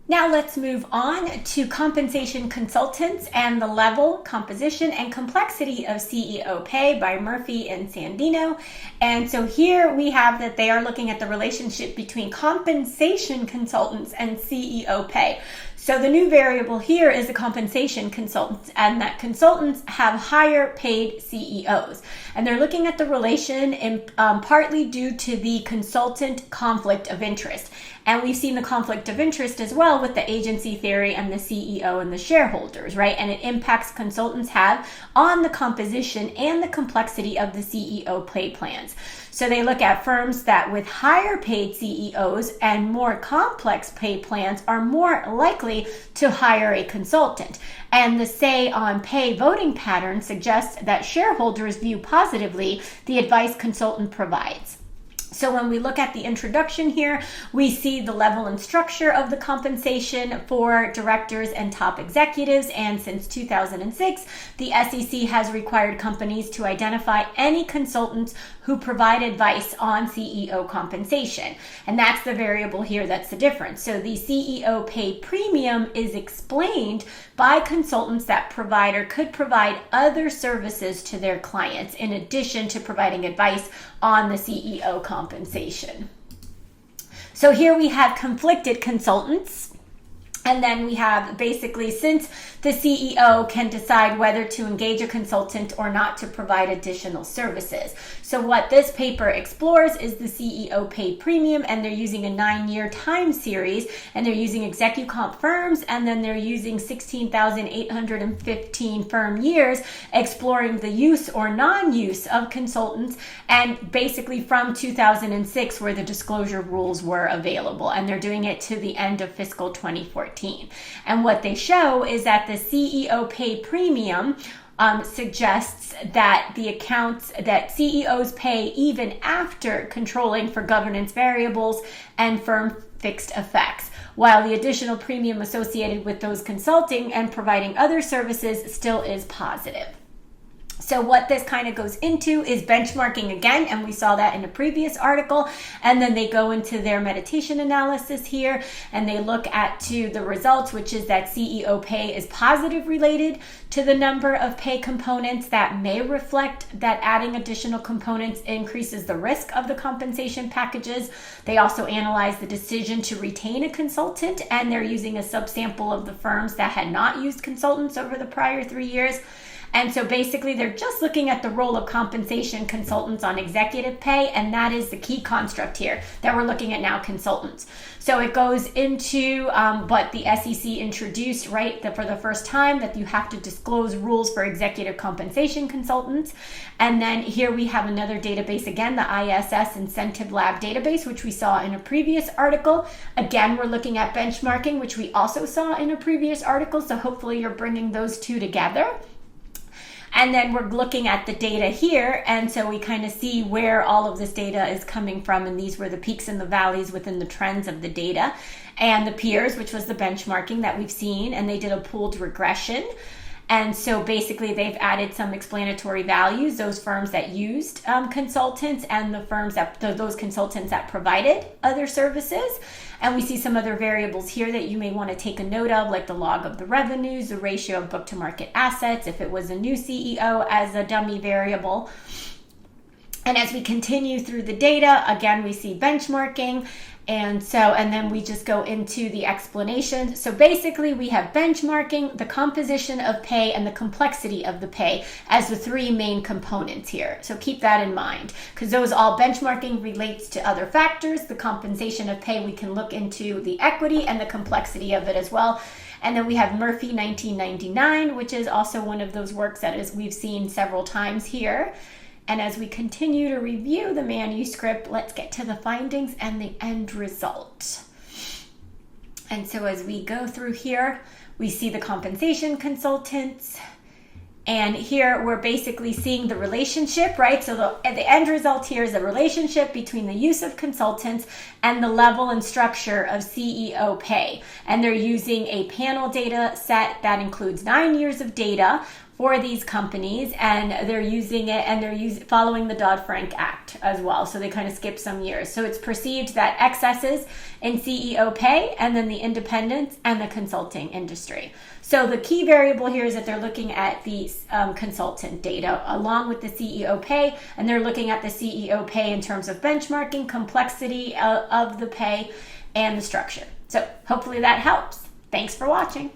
Now let's move on to compensation consultants and the level, composition, and complexity of CEO pay by Murphy and Sandino. And so here we have that they are looking at the relationship between compensation consultants and CEO pay. So the new variable here is the compensation consultants, and that consultants have higher paid CEOs. And they're looking at the relation in partly due to the consultant conflict of interest. And we've seen the conflict of interest as well with the agency theory and the CEO and the shareholders, right? And it impacts consultants have on the composition and the complexity of the CEO pay plans. So they look at firms that with higher paid CEOs and more complex pay plans are more likely to hire a consultant. And the say on pay voting pattern suggests that shareholders view positively the advice consultant provides. So when we look at the introduction here, we see the level and structure of the compensation for directors and top executives. And since 2006, the SEC has required companies to identify any consultants who provide advice on CEO compensation. And that's the variable here that's the difference. So the CEO pay premium is explained by consultants that provide or could provide other services to their clients in addition to providing advice on the CEO compensation. So here we have conflicted consultants. And then we have basically, since the CEO can decide whether to engage a consultant or not to provide additional services. So what this paper explores is the CEO pay premium, and they're using a 9-year time series, and they're using executive comp firms, and then they're using 16,815 firm years, exploring the use or non-use of consultants, and basically from 2006 where the disclosure rules were available, and they're doing it to the end of fiscal 2014. And what they show is that the CEO pay premium suggests that the accounts that CEOs pay even after controlling for governance variables and firm fixed effects, while the additional premium associated with those consulting and providing other services still is positive. So what this kind of goes into is benchmarking again, and we saw that in a previous article, and then they go into their meditation analysis here, and they look at to the results, which is that CEO pay is positive related to the number of pay components that may reflect that adding additional components increases the risk of the compensation packages. They also analyze the decision to retain a consultant, and they're using a subsample of the firms that had not used consultants over the prior 3 years. And so basically they're just looking at the role of compensation consultants on executive pay, and that is the key construct here that we're looking at now, consultants. So it goes into what the SEC introduced, right, that for the first time that you have to disclose rules for executive compensation consultants. And then here we have another database again, the ISS Incentive Lab database, which we saw in a previous article. Again, we're looking at benchmarking, which we also saw in a previous article. So hopefully you're bringing those two together. And then we're looking at the data here, and so we kind of see where all of this data is coming from, and these were the peaks and the valleys within the trends of the data. And the peers, which was the benchmarking that we've seen, and they did a pooled regression. And so basically they've added some explanatory values, those firms that used consultants and the firms that, those consultants that provided other services. And we see some other variables here that you may want to take a note of, like the log of the revenues, the ratio of book to market assets, if it was a new CEO as a dummy variable. And as we continue through the data, again, we see benchmarking. And then we just go into the explanation. So basically we have benchmarking, the composition of pay, and the complexity of the pay as the three main components here. So keep that in mind, because those all benchmarking relates to other factors. The compensation of pay, we can look into the equity and the complexity of it as well. And then we have Murphy 1999, which is also one of those works that we've seen several times here. And as we continue to review the manuscript, let's get to the findings and the end result. And so as we go through here, we see the compensation consultants. And here we're basically seeing the relationship, right? So the end result here is the relationship between the use of consultants and the level and structure of CEO pay. And they're using a panel data set that includes 9 years of data for these companies, and they're using it, and they're following the Dodd-Frank Act as well. So they kind of skip some years. So it's perceived that excesses in CEO pay, and then the independents and the consulting industry. So the key variable here is that they're looking at the consultant data along with the CEO pay, and they're looking at the CEO pay in terms of benchmarking, complexity of the pay, and the structure. So hopefully that helps. Thanks for watching.